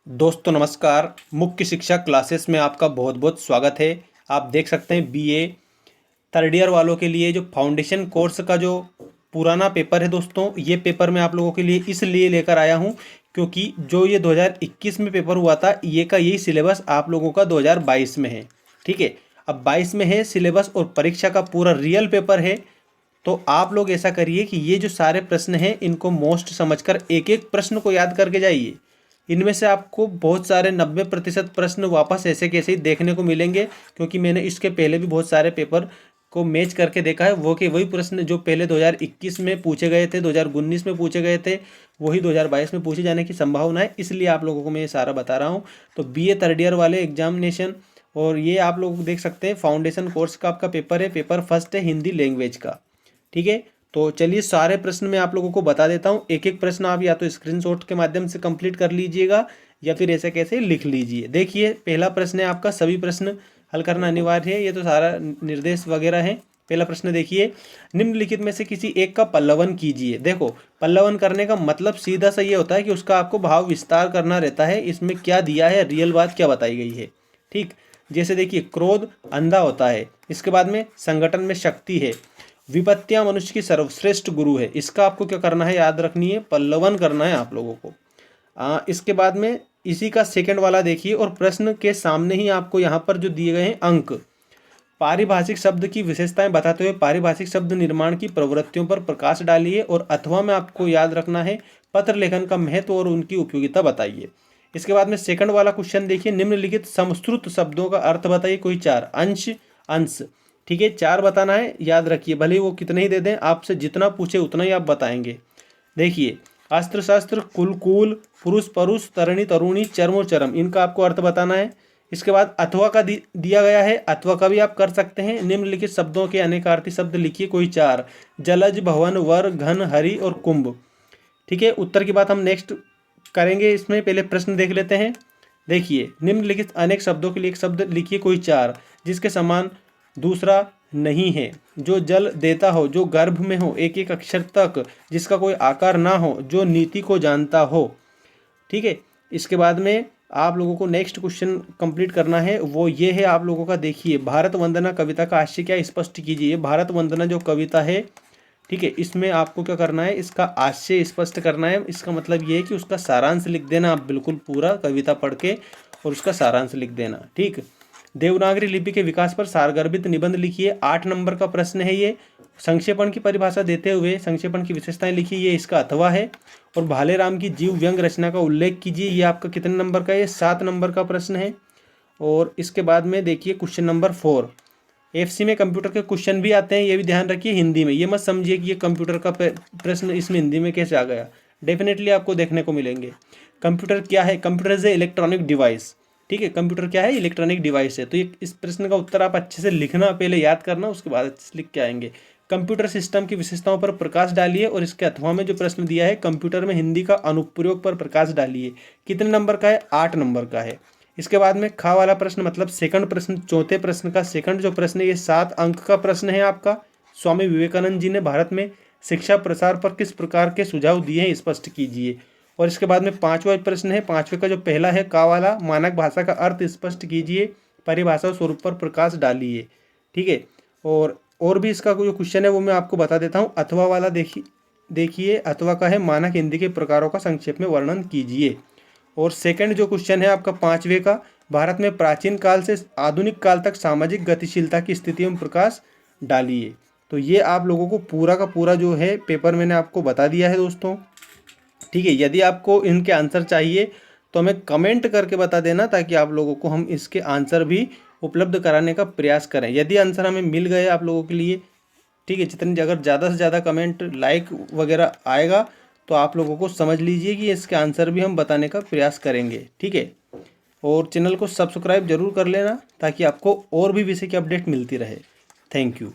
दोस्तों नमस्कार। मुख्य शिक्षा क्लासेस में आपका बहुत बहुत स्वागत है। आप देख सकते हैं बीए थर्ड ईयर वालों के लिए जो फाउंडेशन कोर्स का जो पुराना पेपर है दोस्तों, ये पेपर मैं आप लोगों के लिए इसलिए लेकर आया हूँ क्योंकि जो ये 2021 में पेपर हुआ था ये का यही सिलेबस आप लोगों का 2022 में है। ठीक है, अब 22 में है सिलेबस और परीक्षा का पूरा रियल पेपर है। तो आप लोग ऐसा करिए कि ये जो सारे प्रश्न हैं इनको मोस्ट समझकर एक एक प्रश्न को याद करके जाइए। इनमें से आपको बहुत सारे 90% प्रश्न वापस ऐसे कैसे ही देखने को मिलेंगे, क्योंकि मैंने इसके पहले भी बहुत सारे पेपर को मैच करके देखा है। वो कि वही प्रश्न जो पहले 2021 में पूछे गए थे, 2019 में पूछे गए थे, वही 2022 में पूछे जाने की संभावना है। इसलिए आप लोगों को मैं ये सारा बता रहा हूँ। तो बीए थर्ड ईयर वाले एग्जामिनेशन, और ये आप लोग देख सकते हैं फाउंडेशन कोर्स का आपका पेपर है। पेपर फर्स्ट है हिंदी लैंग्वेज का। ठीक है, तो चलिए सारे प्रश्न मैं आप लोगों को बता देता हूँ। एक एक प्रश्न आप या तो स्क्रीनशॉट के माध्यम से कंप्लीट कर लीजिएगा या फिर ऐसे कैसे लिख लीजिए। देखिए पहला प्रश्न है आपका, सभी प्रश्न हल करना अनिवार्य है, ये तो सारा निर्देश वगैरह है। पहला प्रश्न देखिए, निम्नलिखित में से किसी एक का पल्लवन कीजिए। देखो पल्लवन करने का मतलब सीधा सा ये होता है कि उसका आपको भाव विस्तार करना रहता है। इसमें क्या दिया है, रियल बात क्या बताई गई है। ठीक, जैसे देखिए क्रोध अंधा होता है, इसके बाद में संगठन में शक्ति है, विपत्तियां मनुष्य की सर्वश्रेष्ठ गुरु है। इसका आपको क्या करना है, याद रखनी है, पल्लवन करना है आप लोगों को। इसके बाद में इसी का सेकंड वाला देखिए, और प्रश्न के सामने ही आपको यहाँ पर जो दिए गए हैं अंक, पारिभाषिक शब्द की विशेषताएं बताते हुए पारिभाषिक शब्द निर्माण की प्रवृत्तियों पर प्रकाश डालिए। और अथवा में आपको याद रखना है पत्र लेखन का महत्व और उनकी उपयोगिता बताइए। इसके बाद में सेकंड वाला क्वेश्चन देखिए, निम्नलिखित समश्रुत शब्दों का अर्थ बताइए। कोई चार, अंश, अंश। ठीक है, चार बताना है, याद रखिए, भले ही वो कितने ही दे दें, आपसे जितना पूछे उतना ही आप बताएंगे। देखिए अस्त्र शस्त्र, कुल कूल, पुरुष परुष, तरुणी तरुणी, चरमो चरम, इनका आपको अर्थ बताना है। इसके बाद अथवा का दिया गया है, अथवा का भी आप कर सकते हैं। निम्नलिखित शब्दों के अनेकार्थी शब्द लिखिए। कोई चार, जलज, भवन, वर, घन, हरि और कुंभ। ठीक है, उत्तर की बात हम नेक्स्ट करेंगे। इसमें पहले प्रश्न देख लेते हैं। देखिए निम्नलिखित अनेक शब्दों के लिए एक शब्द लिखिए। कोई चार, जिसके समान दूसरा नहीं है, जो जल देता हो, जो गर्भ में हो एक एक अक्षर तक, जिसका कोई आकार ना हो, जो नीति को जानता हो। ठीक है, इसके बाद में आप लोगों को नेक्स्ट क्वेश्चन कंप्लीट करना है, वो ये है आप लोगों का। देखिए भारत वंदना कविता का आशय क्या, स्पष्ट कीजिए। भारत वंदना जो कविता है, ठीक है, इसमें आपको क्या करना है, इसका आशय स्पष्ट करना है। इसका मतलब ये है कि उसका सारांश लिख देना आप, बिल्कुल पूरा कविता पढ़ के और उसका सारांश लिख देना। ठीक, देवनागरी लिपि के विकास पर सारगर्भित निबंध लिखिए। 8 नंबर का प्रश्न है ये। संक्षेपण की परिभाषा देते हुए संक्षेपण की विशेषताएं लिखिए, ये इसका अथवा है। और भालेराम की जीव व्यंग रचना का उल्लेख कीजिए, ये आपका कितने नंबर का है, 7 नंबर का प्रश्न है। और इसके बाद में देखिए क्वेश्चन नंबर 4, एफसी में कंप्यूटर के क्वेश्चन भी आते हैं, ये भी ध्यान रखिए हिंदी में। ये मत समझिए कि ये कंप्यूटर का प्रश्न इसमें हिंदी में कैसे आ गया, डेफिनेटली आपको देखने को मिलेंगे। कंप्यूटर क्या है, computer is a electronic device. ठीक है, कंप्यूटर क्या है, इलेक्ट्रॉनिक डिवाइस है। तो ये इस प्रश्न का उत्तर आप अच्छे से लिखना, पहले याद करना, उसके बाद अच्छे से लिख के आएंगे। कंप्यूटर सिस्टम की विशेषताओं पर प्रकाश डालिए, और इसके अथवा में जो प्रश्न दिया है, कंप्यूटर में हिंदी का अनुप्रयोग पर प्रकाश डालिए। कितने नंबर का है, 8 नंबर का है। इसके बाद में खा वाला प्रश्न मतलब सेकंड प्रश्न, चौथे प्रश्न का सेकंड जो प्रश्न है, ये 7 अंक का प्रश्न है आपका। स्वामी विवेकानंद जी ने भारत में शिक्षा प्रसार पर किस प्रकार के सुझाव दिए हैं, स्पष्ट कीजिए। और इसके बाद में 5वां प्रश्न है, 5वें का जो पहला है का वाला, मानक भाषा का अर्थ स्पष्ट कीजिए, परिभाषा और स्वरूप पर प्रकाश डालिए। ठीक है, और भी इसका जो क्वेश्चन है वो मैं आपको बता देता हूँ। अथवा वाला देखिए अथवा का है, मानक हिंदी के प्रकारों का संक्षेप में वर्णन कीजिए। और सेकंड जो क्वेश्चन है आपका 5वें का, भारत में प्राचीन काल से आधुनिक काल तक सामाजिक गतिशीलता की स्थितियों में प्रकाश डालिए। तो ये आप लोगों को पूरा का पूरा जो है पेपर मैंने आपको बता दिया है दोस्तों। ठीक है, यदि आपको इनके आंसर चाहिए तो हमें कमेंट करके बता देना, ताकि आप लोगों को हम इसके आंसर भी उपलब्ध कराने का प्रयास करें। यदि आंसर हमें मिल गए आप लोगों के लिए, ठीक है, जितनी अगर ज़्यादा से ज़्यादा कमेंट लाइक वगैरह आएगा तो आप लोगों को समझ लीजिए कि इसके आंसर भी हम बताने का प्रयास करेंगे। ठीक है, और चैनल को सब्सक्राइब जरूर कर लेना, ताकि आपको और भी विषय की अपडेट मिलती रहे। Thank you.